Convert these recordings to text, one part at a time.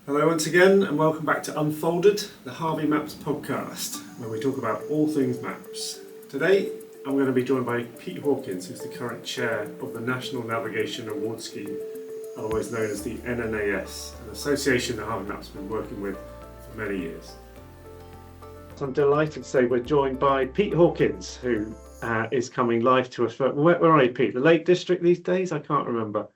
Hello once again and welcome back to Unfolded, the HARVEY Maps Podcast, where we talk about all things maps. Today I'm going to be joined by Pete Hawkins, who's the current chair of the National Navigation Award Scheme, otherwise known as the NNAS, an association that HARVEY Maps has been working with for many years. So I'm delighted to say we're joined by Pete Hawkins, who is coming live to us. Where are you, Pete? The Lake District these days? I can't remember.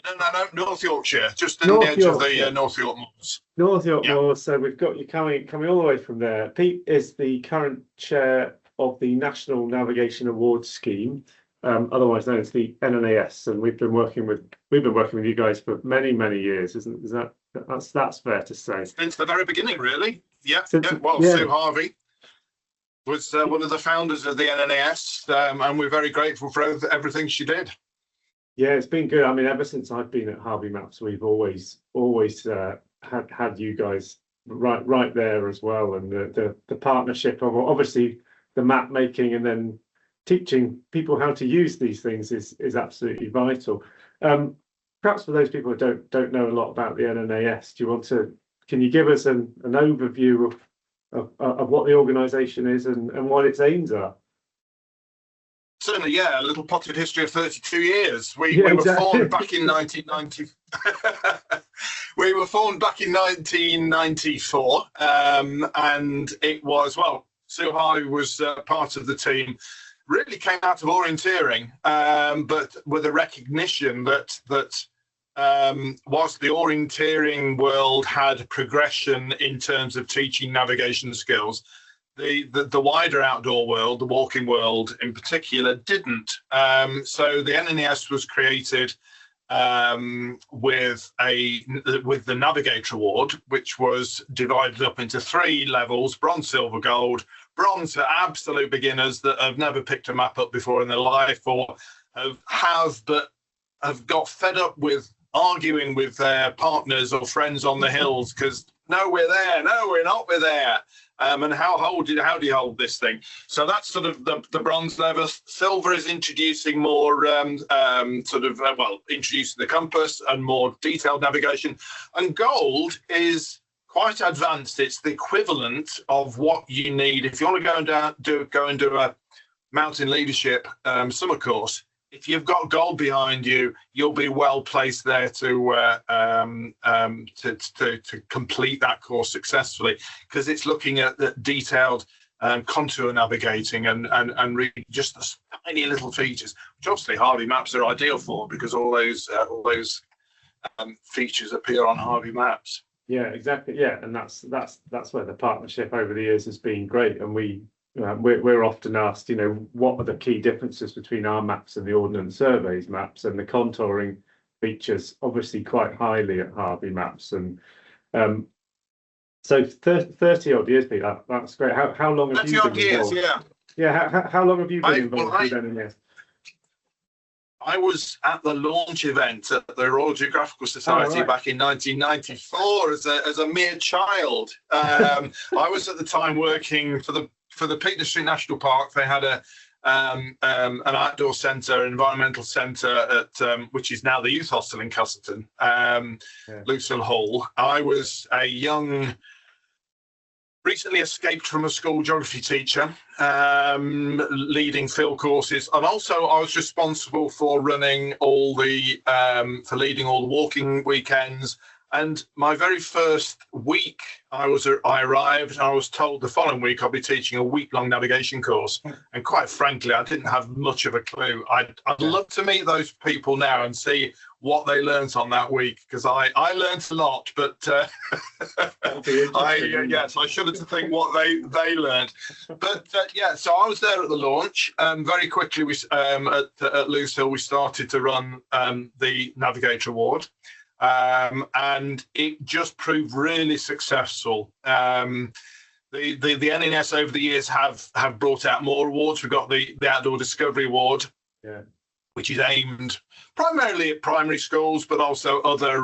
No, North Yorkshire, just on the edge of the North York Moors. North York Moors, so we've got you coming all the way from there. Pete is the current chair of the National Navigation Award Scheme, otherwise known as the NNAS, and we've been working with you guys for many years, that's fair to say? Since the very beginning, really. Yeah. Sue Harvey was one of the founders of the NNAS, and we're very grateful for everything she did. Yeah, it's been good. I mean, ever since I've been at HARVEY Maps, we've always had you guys right there as well, and the partnership of obviously the map making and then teaching people how to use these things is absolutely vital. Perhaps for those people who don't know a lot about the NNAS, can you give us an overview of what the organisation is and what its aims are? Certainly, yeah. A little potted history of 32 years. We were formed back in 1990. We were formed back in 1994, and it was, Sue Harvey was part of the team. Really came out of orienteering, but with a recognition that whilst the orienteering world had progression in terms of teaching navigation skills, the wider outdoor world, the walking world in particular, didn't. So the NNAS was created with the Navigator Award, which was divided up into 3 levels: bronze, silver, gold. Bronze for absolute beginners that have never picked a map up before in their life, or have got fed up with arguing with their partners or friends on the hills because no, we're there, no, we're not, we're there. And how do you hold this thing? So that's sort of the bronze level. Silver is introducing more introducing the compass and more detailed navigation. And gold is quite advanced. It's the equivalent of what you need if you want to go and do a mountain leadership summer course. If you've got gold behind you, you'll be well placed there to complete that course successfully, because it's looking at the detailed contour navigating and really just the tiny little features, which obviously HARVEY Maps are ideal for, because all those features appear on HARVEY Maps. Yeah, exactly. Yeah, and that's where the partnership over the years has been great, and we're often asked, what are the key differences between our maps and the Ordnance Survey's maps, and the contouring features obviously quite highly at HARVEY Maps. And so 30 odd years, Pete, that's great. How long have you been involved? How long have you been involved with NNAS? I was at the launch event at the Royal Geographical Society back in 1994 as a mere child. I was at the time working for the Peak District National Park. They had an outdoor centre, an environmental centre at which is now the Youth Hostel in Cusselton, Lucille Hall. I was a young, recently escaped from a school geography teacher, leading field courses, and also I was responsible for running leading all the walking weekends. And my very first week, I arrived and I was told the following week I'll be teaching a week-long navigation course. And quite frankly, I didn't have much of a clue. I'd love to meet those people now and see what they learnt on that week, because I learnt a lot, but I shudder to think what they learnt. But so I was there at the launch. Very quickly, at Lucille, we started to run the Navigator Award. And it just proved really successful. The NNS over the years have brought out more awards. We've got the Outdoor Discovery Award, which is aimed primarily at primary schools, but also other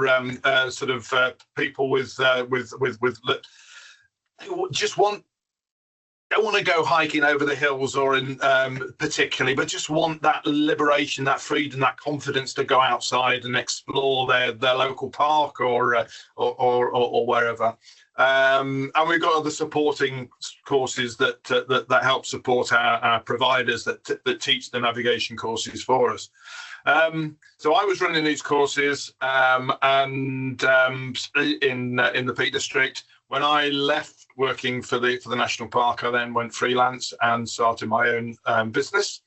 people with just want don't want to go hiking over the hills or in particularly, but just want that liberation, that freedom, that confidence to go outside and explore their local park or wherever. And we've got other supporting courses that help support our providers that teach the navigation courses for us. So I was running these courses in the Peak District. When I left working for the National Park, I then went freelance and started my own business,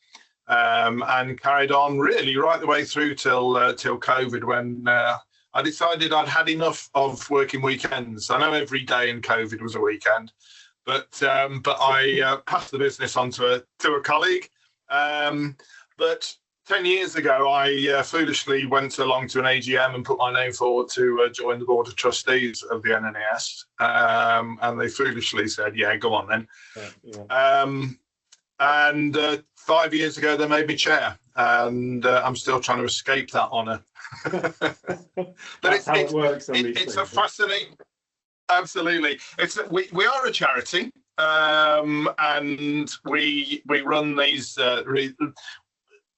and carried on really right the way through till COVID, when I decided I'd had enough of working weekends. I know every day in COVID was a weekend, but I passed the business on to a colleague. But 10 years ago, I foolishly went along to an AGM and put my name forward to join the Board of Trustees of the NNAS. And they foolishly said, yeah, go on then. And 5 years ago, they made me chair. And I'm still trying to escape that honour. But it's a fascinating... Absolutely. We are a charity, and we run these...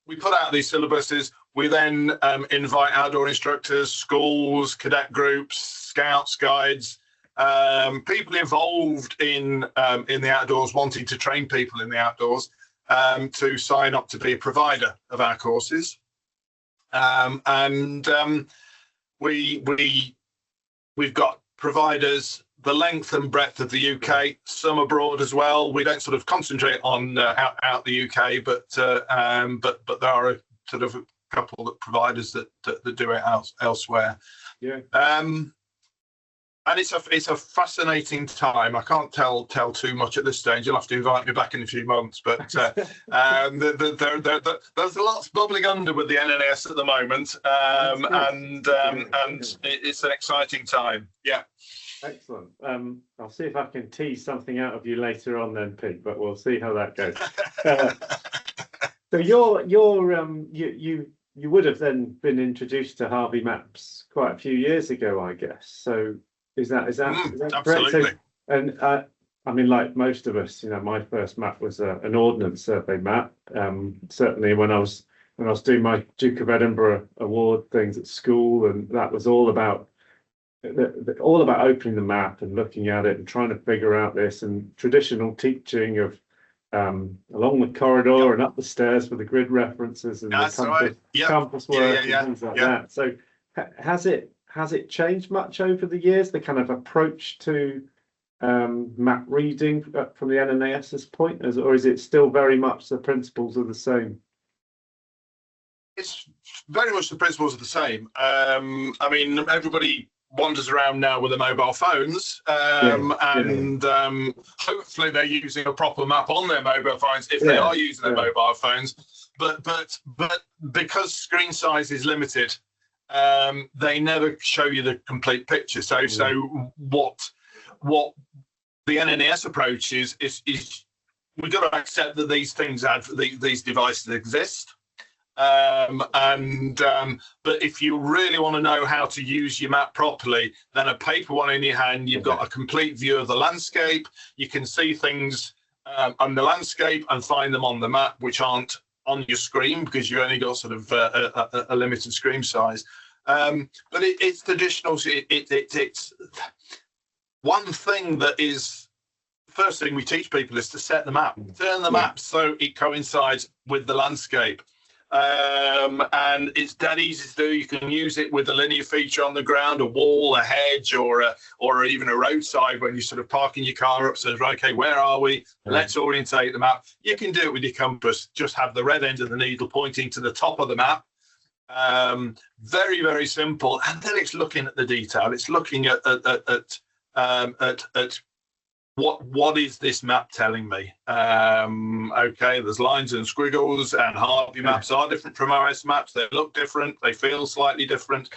we put out these syllabuses. We then invite outdoor instructors, schools, cadet groups, scouts, guides, people involved in the outdoors, wanting to train people in the outdoors, to sign up to be a provider of our courses. We've got providers the length and breadth of the UK, some abroad as well. We don't sort of concentrate on out the UK, but there are a sort of a couple of providers that do it elsewhere. Yeah. And it's a fascinating time. I can't tell too much at this stage. You'll have to invite me back in a few months. But there's lots bubbling under with the NNAS at the moment, and it's an exciting time. Yeah. Excellent. I'll see if I can tease something out of you later on then, Pete, but we'll see how that goes. So you would have then been introduced to HARVEY Maps quite a few years ago, I guess. So is that absolutely correct? So, and I mean, like most of us, my first map was an ordnance survey map. Certainly when I was doing my Duke of Edinburgh award things at school, and that was all about opening the map and looking at it and trying to figure out this, and traditional teaching of along the corridor and up the stairs with the grid references and the compass work and things like that. So has it changed much over the years, the kind of approach to map reading from the NNAS's point, or is it still very much the principles are the same? It's very much the principles are the same. I mean, everybody wanders around now with their mobile phones, and hopefully they're using a proper map on their mobile phones if they are using their mobile phones. But because screen size is limited, they never show you the complete picture. So what the NNAS approach is we've got to accept that these things these devices exist. But if you really want to know how to use your map properly, then a paper one in your hand, you've got a complete view of the landscape. You can see things on the landscape and find them on the map, which aren't on your screen because you only got sort of a limited screen size. But it's traditional. It's one thing that is first thing we teach people is to set the map, turn the map so it coincides with the landscape. And it's dead easy to do. You can use it with a linear feature on the ground, a wall, a hedge, or even a roadside when you're sort of parking your car up. So, okay, where are we? Let's orientate the map. You can do it with your compass. Just have the red end of the needle pointing to the top of the map. Very, very simple. And then it's looking at the detail. It's looking at what is this map telling me? Okay, there's lines and squiggles, and HARVEY maps are different from OS maps. They look different. They feel slightly different.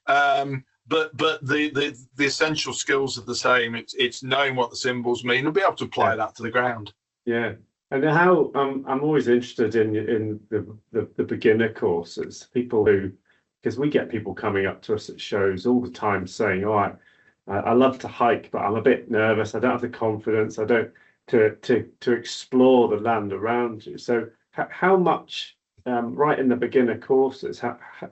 But the essential skills are the same. It's knowing what the symbols mean and be able to apply that to the ground. Yeah, and how I'm always interested in the beginner courses. People because we get people coming up to us at shows all the time saying, "Oh, I love to hike, but I'm a bit nervous. I don't have the confidence. I don't." to explore the land around you. So how much, right in the beginner courses,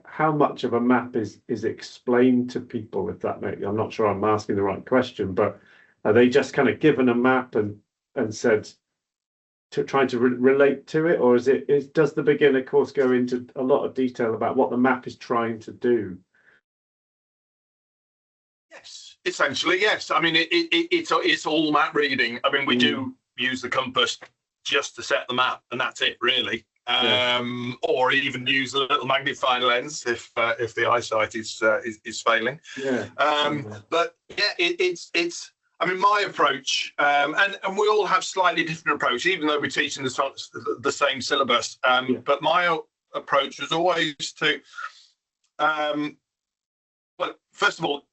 how much of a map is explained to people, if that makes, I'm not sure I'm asking the right question, but are they just kind of given a map and said to trying to relate to it, or does the beginner course go into a lot of detail about what the map is trying to do? Yes, essentially, yes. I mean, it's all map reading. I mean, we do use the compass just to set the map, and that's it, really. Or even use a little magnifying lens if the eyesight is failing. But yeah, it's. I mean, my approach, and we all have slightly different approach, even though we're teaching the same syllabus. But my approach was always to, well, first of all,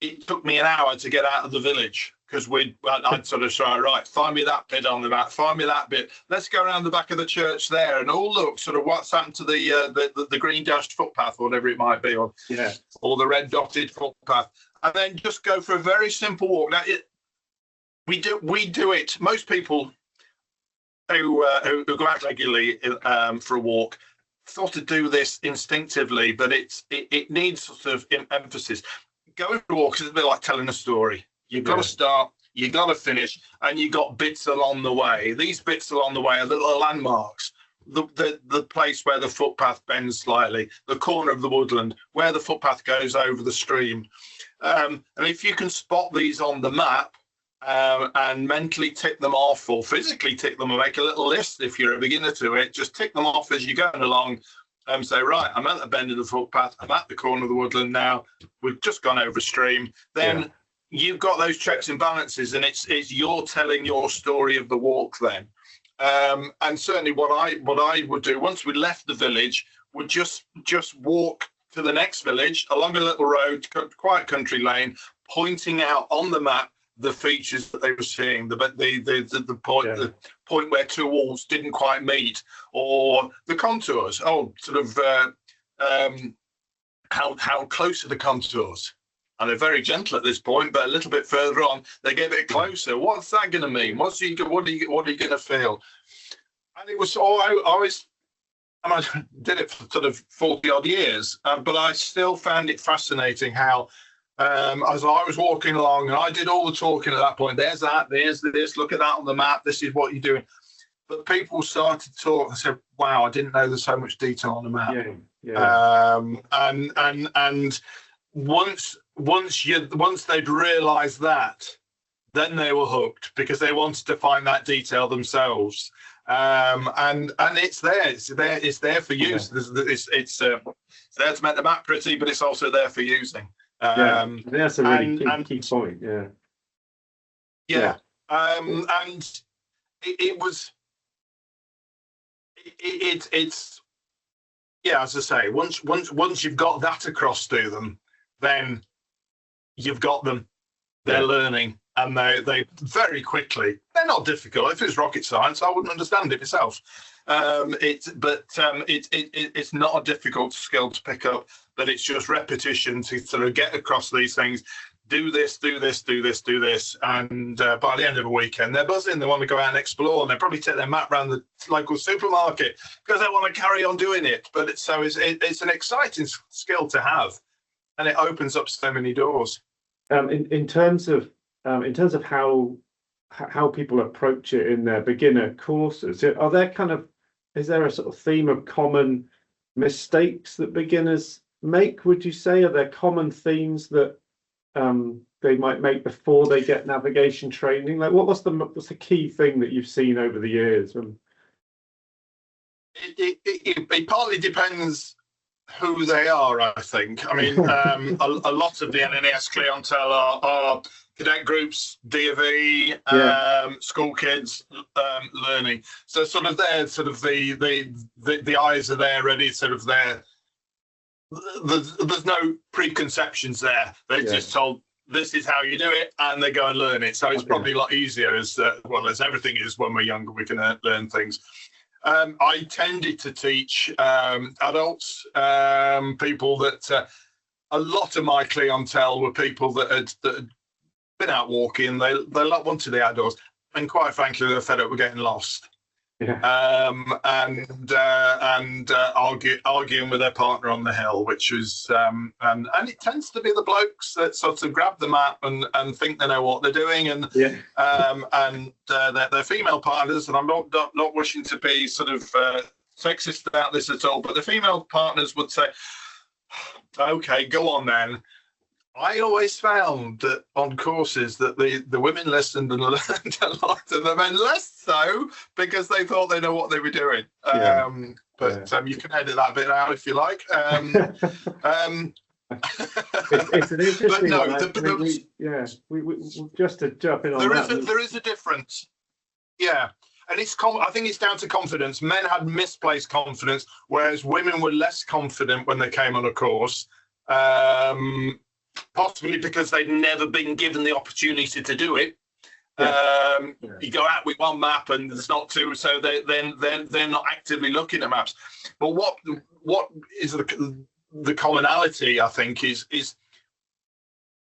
it took me an hour to get out of the village, because I'd sort of try, right, find me that bit on the map, find me that bit. Let's go around the back of the church there, and look, sort of what's happened to the green dashed footpath, or whatever it might be, or the red dotted footpath, and then just go for a very simple walk. Now, we do it. Most people who go out regularly for a walk sort of do this instinctively, but it needs sort of emphasis. Going for a walk is a bit like telling a story. You've got to start, you've got to finish, and you've got bits along the way. These bits along the way are little landmarks. The place where the footpath bends slightly, the corner of the woodland, where the footpath goes over the stream. And if you can spot these on the map and mentally tick them off, or physically tick them, or make a little list if you're a beginner to it, just tick them off as you're going along. Say, right, I'm at the bend of the footpath, I'm at the corner of the woodland now, we've just gone over a stream. Then you've got those checks and balances, and it's you're telling your story of the walk then. And certainly what I would do once we left the village would just walk to the next village along a little road, quiet country lane, pointing out on the map the features that they were seeing, the point where two walls didn't quite meet, or the contours. How close are the contours? And they're very gentle at this point, but a little bit further on, they get a bit closer. What's that going to mean? What are you going to feel? And it was I did it for sort of 40 odd years, but I still found it fascinating how, as I was walking along, and I did all the talking at that point, there's that, there's this, look at that on the map, this is what you're doing. But people started to talk and said, wow, I didn't know there's so much detail on the map. And once they'd realized that, then they were hooked, because they wanted to find that detail themselves. And it's there for use. It's there to make the map pretty, but it's also there for using. That's a really key point. And it's as I say, once you've got that across to them, then you've got them. They're learning, and they very quickly. They're not difficult. If it's rocket science, I wouldn't understand it myself. It's not a difficult skill to pick up, but it's just repetition to sort of get across these things. Do this, do this, do this, do this, and by the end of a weekend, they're buzzing. They want to go out and explore, and they probably take their map around the local supermarket because they want to carry on doing it. But it's an exciting skill to have, and it opens up so many doors. In terms of how people approach it in their beginner courses, is there a sort of theme of common mistakes that beginners make? Would you say, are there common themes that they might make before they get navigation training? Like, what's the key thing that you've seen over the years? It partly depends who they are, I think. I mean, a lot of the NNAS clientele are cadet groups, D.V., school kids learning. So sort of they're sort of the eyes are there ready, sort of there. There's no preconceptions there. They're just told this is how you do it, and they go and learn it. So it's probably a lot easier as everything is when we're younger. We can learn things. I tended to teach adults, people that a lot of my clientele were people that had been out walking. They wanted the outdoors. and quite frankly, they're fed up with getting lost. Yeah. Arguing with their partner on the hill, which was and it tends to be the blokes that sort of grab the map and think they know what they're doing, and their female partners, and I'm not wishing to be sort of sexist about this at all, but the female partners would say, okay, go on then. I always found that on courses that the women listened and learned a lot, and the men less so, because they thought they know what they were doing. You can edit that bit out if you like. It's an interesting one. We just to jump in on that. There is a difference. Yeah. And I think it's down to confidence. Men had misplaced confidence, whereas women were less confident when they came on a course. Possibly because they'd never been given the opportunity to do it. You go out with one map and there's not two, so they're not actively looking at maps. But what is the commonality, I think, is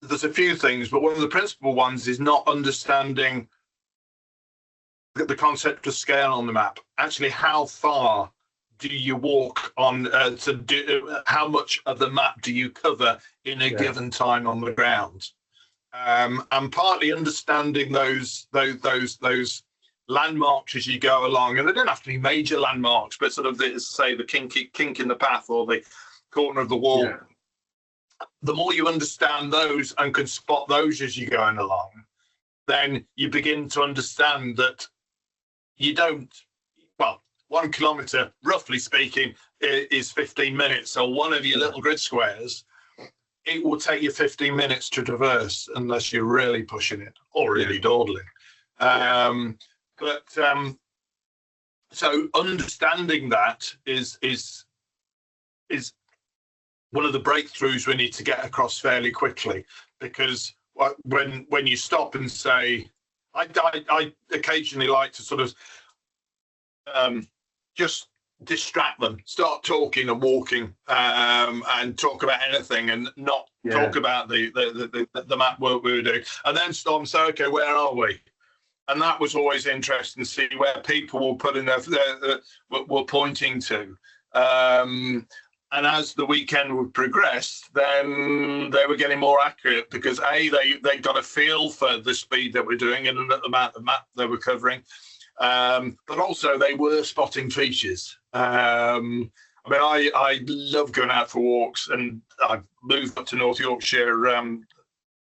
there's a few things, but one of the principal ones is not understanding the concept of scale on the map. Actually, how far do you walk on how much of the map do you cover in a given time on the ground, and partly understanding those landmarks as you go along, and they don't have to be major landmarks, but sort of the kink in the path or the corner of the wall. The more you understand those and can spot those as you're going along, then you begin to understand that you don't, 1 kilometre, roughly speaking, is 15 minutes. So one of your little grid squares, it will take you 15 minutes to traverse unless you're really pushing it or really dawdling. So understanding that is one of the breakthroughs we need to get across fairly quickly, because when you stop and say, I occasionally like to sort of just distract them, start talking and walking, and talk about anything and not talk about the map work we were doing, and then stop and say, okay, where are we? And that was always interesting to see where people were putting were pointing to. And as the weekend would progress, then they were getting more accurate, because they got a feel for the speed that we're doing and the amount of map they were covering. But also they were spotting features. I love going out for walks, and I moved up to North Yorkshire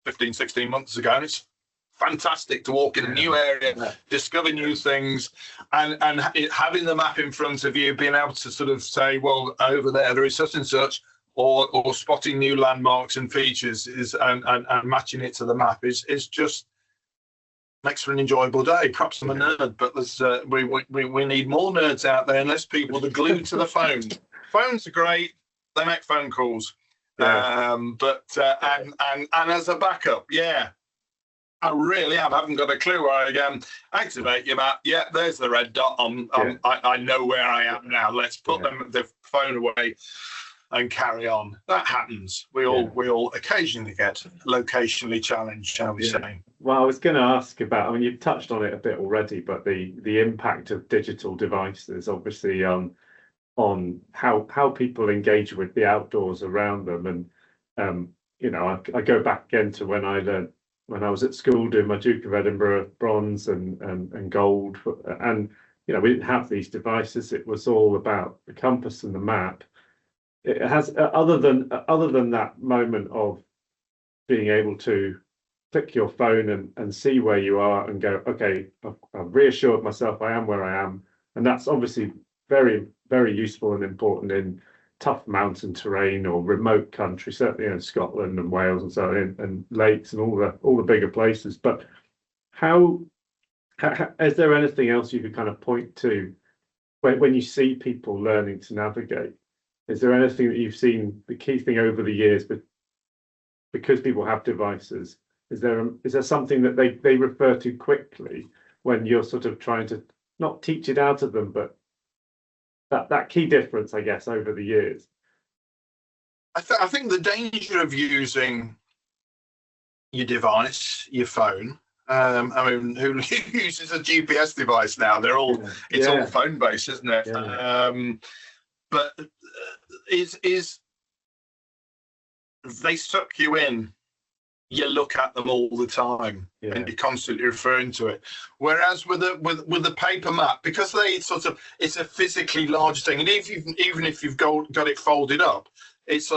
15, 16 months ago, and it's fantastic to walk in a new area, discover new things, and having the map in front of you, being able to sort of say, well, over there is such and such, or spotting new landmarks and features and matching it to the map is just makes for an enjoyable day. Perhaps I'm a nerd, but we need more nerds out there, and less people that are glued to the phone. Phones are great; they make phone calls, but as a backup, I really am. I haven't got a clue where I am. Activate your map. Yeah, there's the red dot. I know where I am now. Let's put the phone away and carry on. That happens. We all occasionally get locationally challenged, shall we say. Well, I was going to ask about, you've touched on it a bit already, but the impact of digital devices, obviously, on how people engage with the outdoors around them. And, I go back again to when I was at school doing my Duke of Edinburgh bronze and gold. And, we didn't have these devices. It was all about the compass and the map. It has, other than that moment of being able to click your phone and see where you are and go, okay, I've reassured myself I am where I am. And that's obviously very, very useful and important in tough mountain terrain or remote country, certainly in Scotland and Wales and so on, and lakes and all the bigger places. But how is there anything else you could kind of point to when you see people learning to navigate? Is there anything that you've seen, the key thing over the years, but because people have devices, is there something that they refer to quickly when you're sort of trying to not teach it out of them, but that key difference, I guess, over the years? I think the danger of using your device, your phone, I mean, who uses a GPS device now? They're all it's all phone based, isn't it? But is they suck you in. You look at them all the time, and you're constantly referring to it. Whereas with the paper map, because it's a physically large thing, and even if you've got it folded up, it's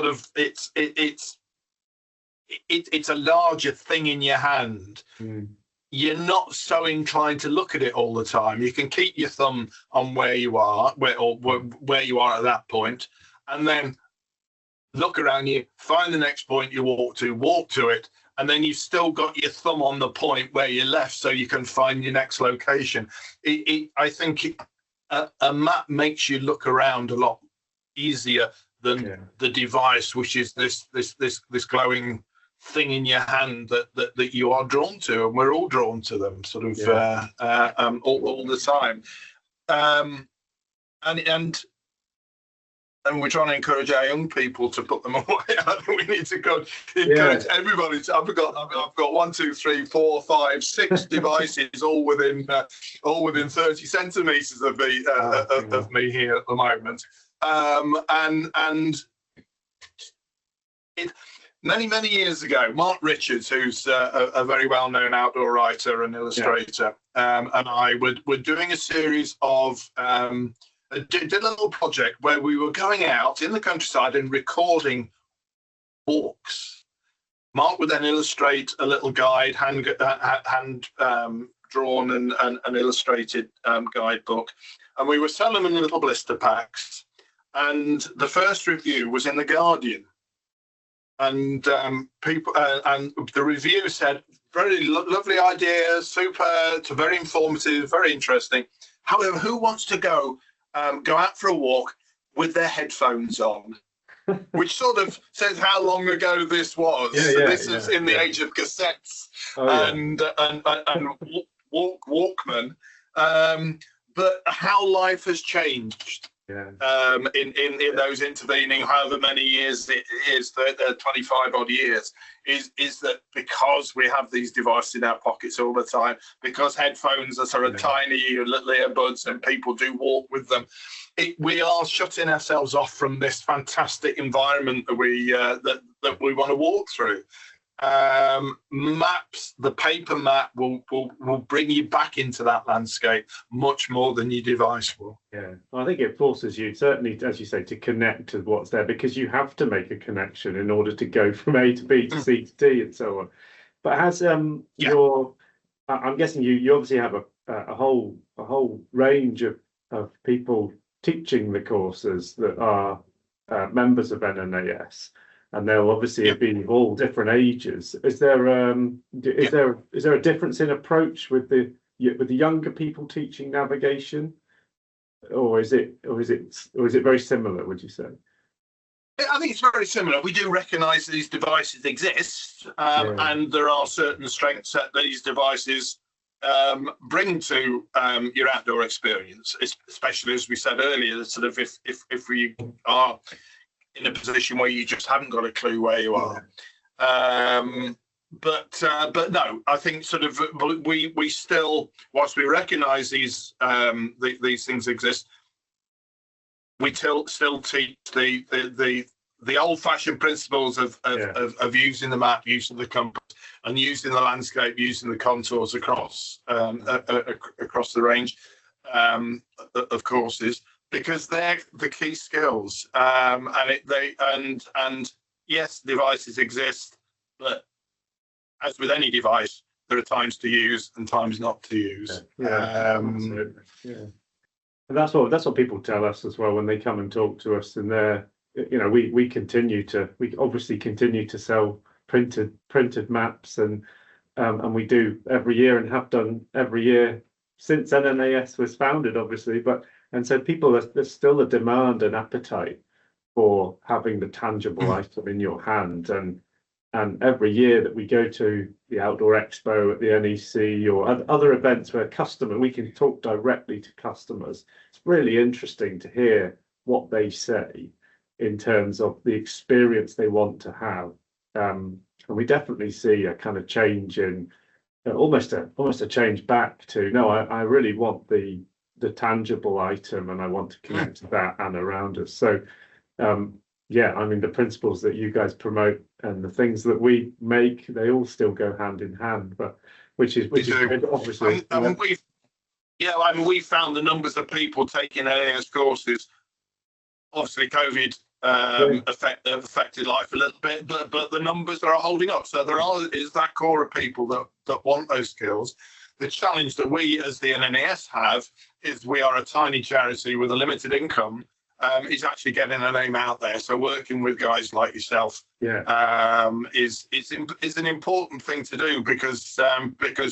it's a larger thing in your hand. You're not so inclined to look at it all the time. You can keep your thumb on where you are, where you are at that point, and then look around you, find the next point you walk to it, and then you've still got your thumb on the point where you left, so you can find your next location. I think a map makes you look around a lot easier than the device, which is this glowing thing in your hand that you are drawn to, and we're all drawn to them, sort of all the time. And we're trying to encourage our young people to put them away. I think we need to encourage everybody to. I've got 1, 2, 3, 4, 5, 6 devices, all within 30 centimeters of me here at the moment. Many years ago, Mark Richards, who's a very well-known outdoor writer and illustrator, and I were doing a series of. Did a little project where we were going out in the countryside and recording walks. Mark would then illustrate a little guide, hand drawn and illustrated guidebook, and we were selling them in little blister packs. And the first review was in the Guardian, and people and the review said, "Very lovely idea, super, it's very informative, very interesting. However, who wants to go out for a walk with their headphones on?" Which sort of says how long ago this was. This is in the age of cassettes and Walkman. But how life has changed in those intervening however many years it is, 25 odd years, is that because we have these devices in our pockets all the time, because headphones are sort of tiny little earbuds and people do walk with them, we are shutting ourselves off from this fantastic environment that we want to walk through. Maps, the paper map will bring you back into that landscape much more than your device will. I think it forces you, certainly, as you say, to connect to what's there, because you have to make a connection in order to go from A to B to C to D and so on. But has I'm guessing you obviously have a whole range of people teaching the courses that are members of NNAS. And they'll obviously have been of all different ages. Is there a difference in approach with the younger people teaching navigation, or is it very similar? Would you say? I think it's very similar. We do recognise these devices exist, and there are certain strengths that these devices bring to your outdoor experience, especially as we said earlier. Sort of if we are in a position where you just haven't got a clue where you are. But no, I think sort of we still, whilst we recognise these things exist, we still teach the old-fashioned principles of using the map, using the compass, and using the landscape, using the contours across the range of courses. Because they're the key skills, and yes, devices exist, but as with any device, there are times to use and times not to use. And that's what people tell us as well when they come and talk to us. And we obviously continue to sell printed maps, and we do every year and have done every year since NNAS was founded, obviously, And so there's still a demand and appetite for having the tangible item in your hand. And every year that we go to the Outdoor Expo at the NEC or other events where we can talk directly to customers, it's really interesting to hear what they say in terms of the experience they want to have. And we definitely see a kind of change in almost a change back to, no, I really want the tangible item, and I want to connect to that and around us. So yeah, I mean, the principles that you guys promote and the things that we make, they all still go hand in hand, but which is good, obviously. We found the numbers of people taking NNAS courses. Obviously, COVID affected life a little bit, but the numbers are holding up. So is that core of people that want those skills. The challenge that we as the NNAS have is we are a tiny charity with a limited income. Is actually getting a name out there. So working with guys like yourself, is an important thing to do, because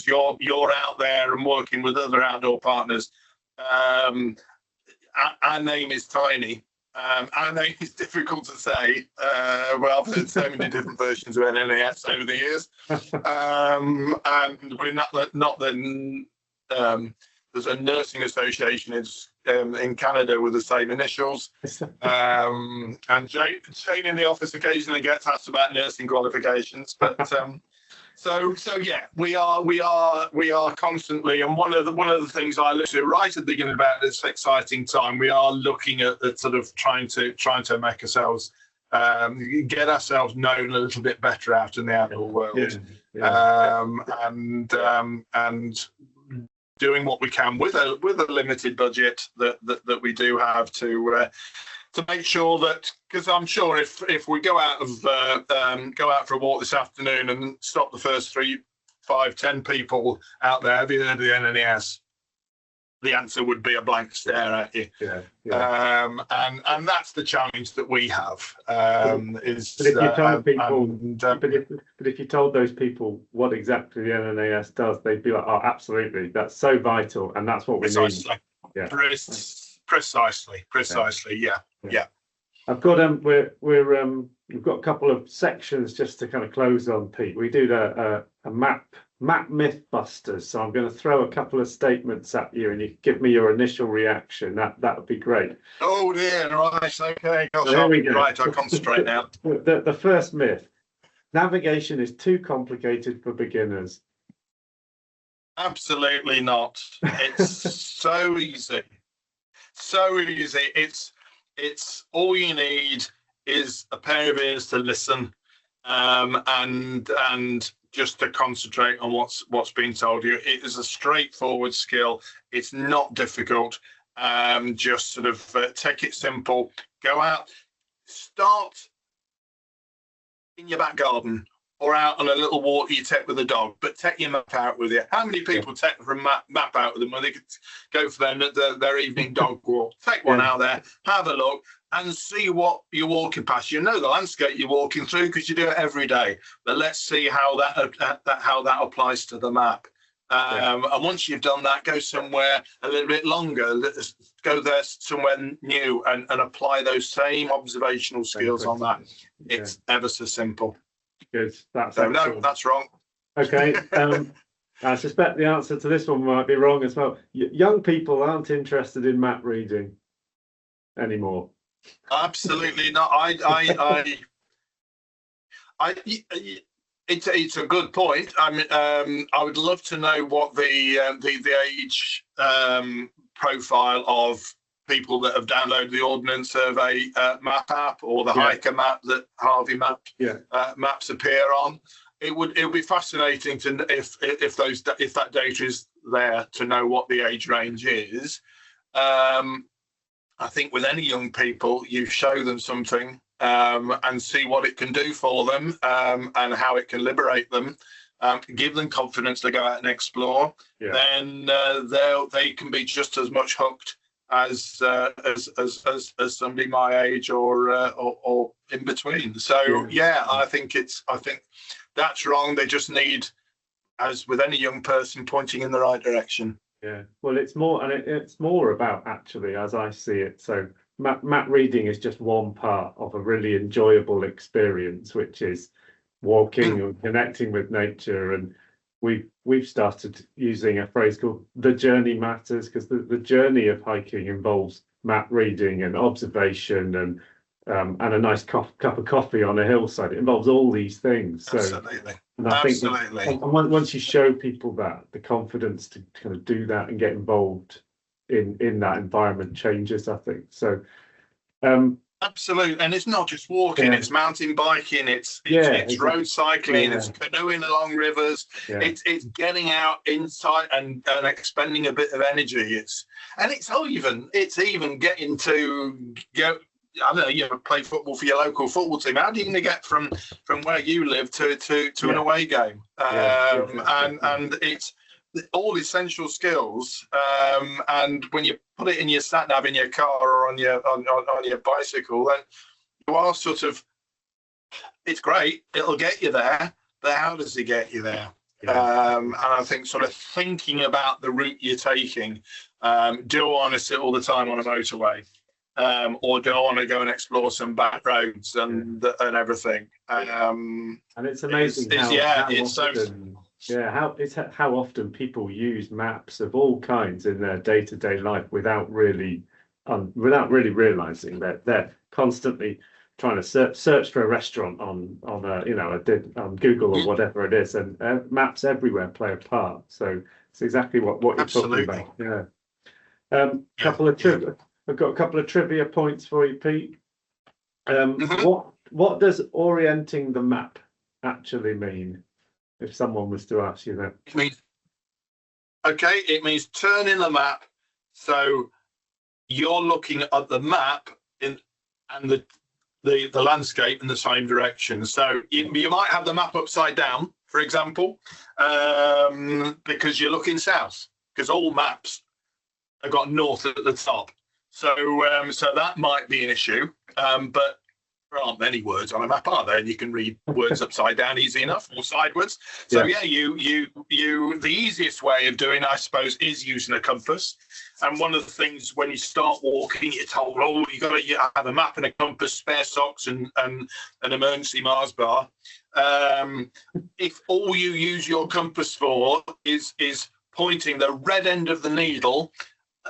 you're out there and working with other outdoor partners. Our name is tiny. Our name is difficult to say. Well, I've heard so many different versions of NNAS over the years, and we're not there's a nursing association in Canada with the same initials, and Jane in the office occasionally gets asked about nursing qualifications. But so yeah, we are constantly, and one of the things I listed right at the beginning about this exciting time, we are looking at sort of trying to make ourselves get ourselves known a little bit better out in the outdoor world, and doing what we can with a limited budget that we do have to make sure that, because I'm sure if we go out for a walk this afternoon and stop the first 3, 5, 10 people out there, have you heard of the NNAS? The answer would be a blank stare at you. And that's the challenge that we have. But if you told those people what exactly the NNAS does, they'd be like, "Oh, absolutely, that's so vital, and that's what we need." Yeah, precisely. Yeah. I've got we've got a couple of sections just to kind of close on, Pete. We do a map myth busters, so I'm going to throw a couple of statements at you, and you give me your initial reaction. That would be great. Oh dear, right, okay. There we go. Right, I'll concentrate now. The first myth: navigation is too complicated for beginners. Absolutely not. It's so easy. So easy. It's all you need is a pair of ears to listen, and just to concentrate on what's being told you. It is a straightforward skill. It's not difficult. Just sort of take it simple. Go out, start in your back garden or out on a little walk you take with a dog, but take your map out with you. How many people take a map out with them when they go for their evening dog walk? Take one out there, have a look, and see what you're walking past. You know the landscape you're walking through because you do it every day. But let's see how that applies to the map. And once you've done that, go somewhere a little bit longer. Go there somewhere new and apply those same observational skills on that. It's ever so simple. Good. No, that's wrong. Okay. I suspect the answer to this one might be wrong as well. Young people aren't interested in map reading anymore. Absolutely not. It's a good point. I mean, I would love to know what the age profile of people that have downloaded the Ordnance Survey map app or the hiker map that HARVEY Maps appear on. It would be fascinating to if that data is there to know what the age range is. I think with any young people, you show them something and see what it can do for them and how it can liberate them. Give them confidence to go out and explore. Then they can be just as much hooked as somebody my age or in between. So I think that's wrong. They just need, as with any young person, pointing in the right direction. Yeah, well, it's more about, actually, as I see it. So map reading is just one part of a really enjoyable experience, which is walking and connecting with nature. And we've started using a phrase called "the journey matters," because the journey of hiking involves map reading and observation and a nice cup of coffee on a hillside. It involves all these things. So absolutely. And I think Absolutely. once you show people that, the confidence to kind of do that and get involved in that environment changes, I think. So, absolutely. And it's not just walking, it's mountain biking, it's road cycling, it's canoeing along rivers, it's getting out inside and expending a bit of energy. It's even getting to go. I don't know, you play football for your local football team. How do you get from where you live to an away game? And it's all essential skills. And when you put it in your sat nav in your car or on your bicycle, then you are sort of, it's great. It'll get you there, but how does it get you there? And I think sort of thinking about the route you're taking. Do I want to sit all the time on a motorway? Or do I want to go and explore some back roads and everything? And it's amazing how often people use maps of all kinds in their day-to-day life without really realizing that they're constantly trying to search for a restaurant on Google or whatever it is, and maps everywhere play a part. So it's exactly what you're talking about. I've got a couple of trivia points for you, Pete. What does orienting the map actually mean? If someone was to ask you that, it means turning the map so you're looking at the map and the landscape in the same direction. So you might have the map upside down, for example, because you're looking south. Because all maps have got north at the top. So that might be an issue, but there aren't many words on a map, are there? And you can read words upside down easy enough, or sideways. So the easiest way of doing, I suppose, is using a compass. And one of the things when you start walking, you're told, you got to have a map and a compass, spare socks, and an emergency Mars bar. If all you use your compass for is pointing the red end of the needle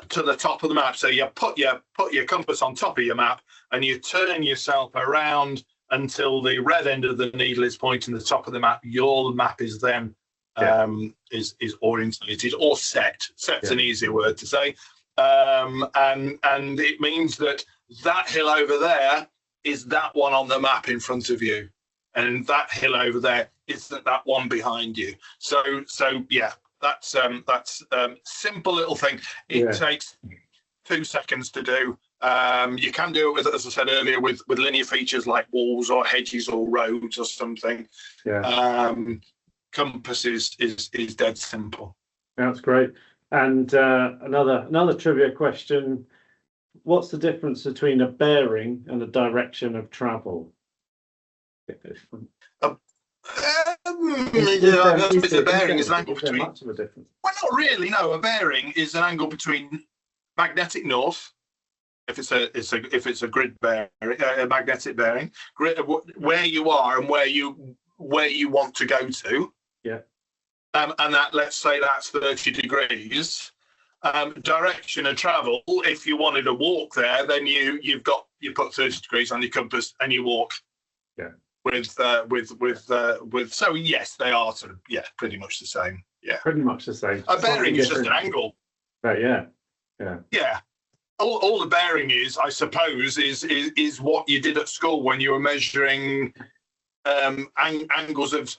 to the top of the map, so you put your compass on top of your map and you turn yourself around until the red end of the needle is pointing the top of the map. Your map is then is orientated or set. Set's an easier word to say, and it means that hill over there is that one on the map in front of you, and that hill over there is that one behind you. So That's simple little thing. It takes 2 seconds to do. You can do it with, as I said earlier, with linear features like walls or hedges or roads or something. Compass is dead simple. That's great. And another trivia question: what's the difference between a bearing and a direction of travel? The bearing is an angle between. Much of a difference? Well, not really. No, a bearing is an angle between magnetic north. If it's a grid bearing, a magnetic bearing, where you are and where you want to go to. And that, let's say that's 30 degrees. Direction of travel. If you wanted to walk there, then you put 30 degrees on your compass and you walk. So yes, they are sort of pretty much the same. Pretty much the same. A bearing is just an angle. Right. All the bearing is, I suppose, is what you did at school when you were measuring angles of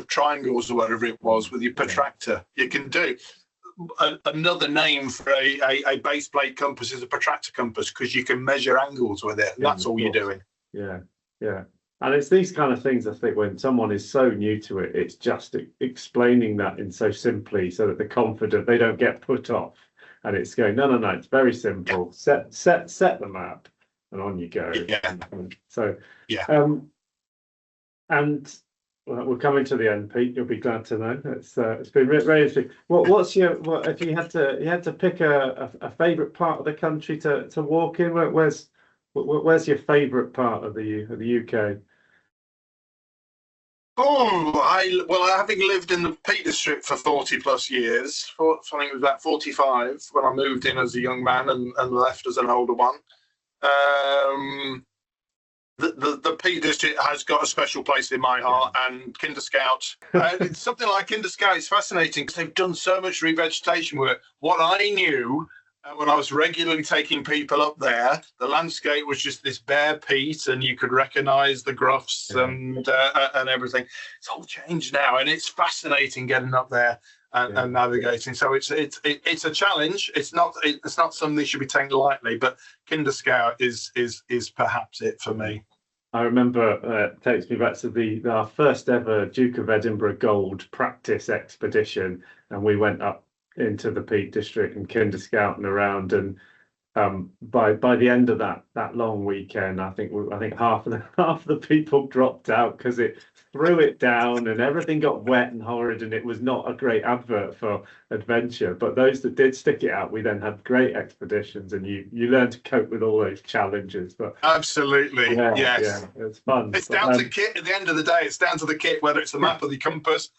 triangles or whatever it was with your protractor. You can do another name for a base plate compass is a protractor compass, because you can measure angles with it. That's all you're doing. And it's these kind of things, I think, when someone is so new to it, it's just explaining that in so simply so that they're confident, they don't get put off. And it's going, no, it's very simple. Set the map and on you go. And we're coming to the end, Pete. You'll be glad to know it's been very interesting. What's if you had to pick a favourite part of the country to walk in? Where's your favourite part of the UK? Having lived in the Peak District for 40 plus years, I think it was about 45 when I moved in as a young man and left as an older one. the Peak District has got a special place in my heart, and Kinder Scout. It's something like Kinder Scout. It's fascinating because they've done so much revegetation work. What I knew when I was regularly taking people up there, the landscape was just this bare peat, and you could recognise the gruffs and everything. It's all changed now, and it's fascinating getting up there and navigating. So it's a challenge. It's not something that should be taken lightly, but Kinder Scout is perhaps it for me. I remember it takes me back to our first ever Duke of Edinburgh Gold practice expedition, and we went up into the Peak District and Kinder Scouting around, and by the end of that long weekend, I think half of the people dropped out because it threw it down and everything got wet and horrid, and it was not a great advert for adventure. But those that did stick it out, we then had great expeditions, and you learn to cope with all those challenges. But absolutely, yes, it's fun. It's down to kit. At the end of the day, it's down to the kit, whether it's the map or the compass.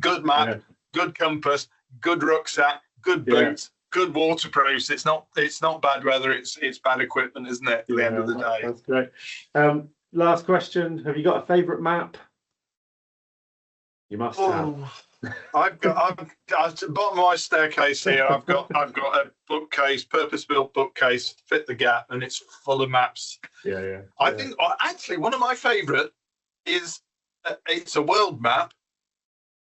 Good map, good compass, good rucksack, good boots. Good waterproofs. It's not bad weather. It's bad equipment, isn't it? At the end of the day. That's great. Last question: have you got a favourite map? You must have. I've got at the bottom of my staircase here. I've got a bookcase, purpose-built bookcase, fit the gap, and it's full of maps. I think actually one of my favourite is it's a world map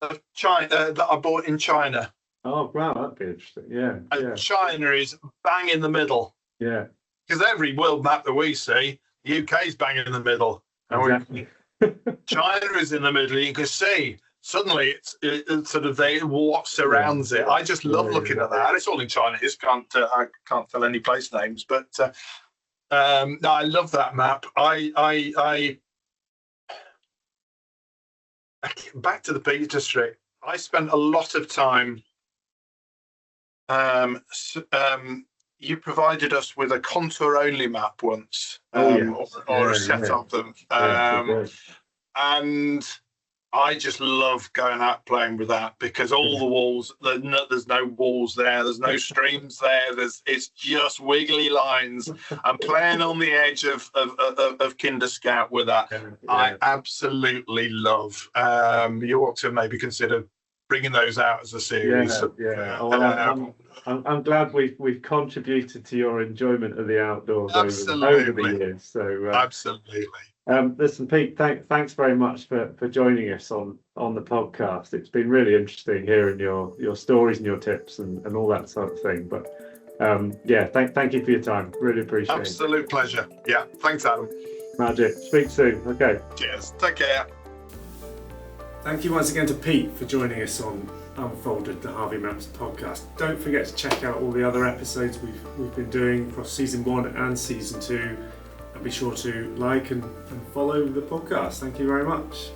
of China that I bought in China. Oh, wow, that'd be interesting. And China is bang in the middle. Yeah. Because every world map that we see, the UK is bang in the middle. Exactly. China is in the middle. You can see suddenly it's sort of what surrounds it. I just love looking at that. It's all in Chinese. I can't tell any place names, but I love that map. I back to the Peak District. I spent a lot of time. You provided us with a contour-only map once, or a set of them, and I just love going out playing with that because all the walls, there's no walls there, there's no streams there, it's just wiggly lines. I'm playing on the edge of Kinder Scout with that. I absolutely love. You ought to maybe consider bringing those out as a series. I'm glad we've contributed to your enjoyment of the outdoors over the years. So absolutely. Listen, Pete, thanks very much for joining us on the podcast. It's been really interesting hearing your stories and your tips and all that sort of thing. But thank you for your time. Really appreciate it. Absolute pleasure. Yeah, thanks, Adam. Magic. Speak soon. Okay. Cheers. Take care. Thank you once again to Pete for joining us on Unfolded, the HARVEY Maps podcast. Don't forget to check out all the other episodes we've been doing across season 1 and season 2, and be sure to like and follow the podcast. Thank you very much.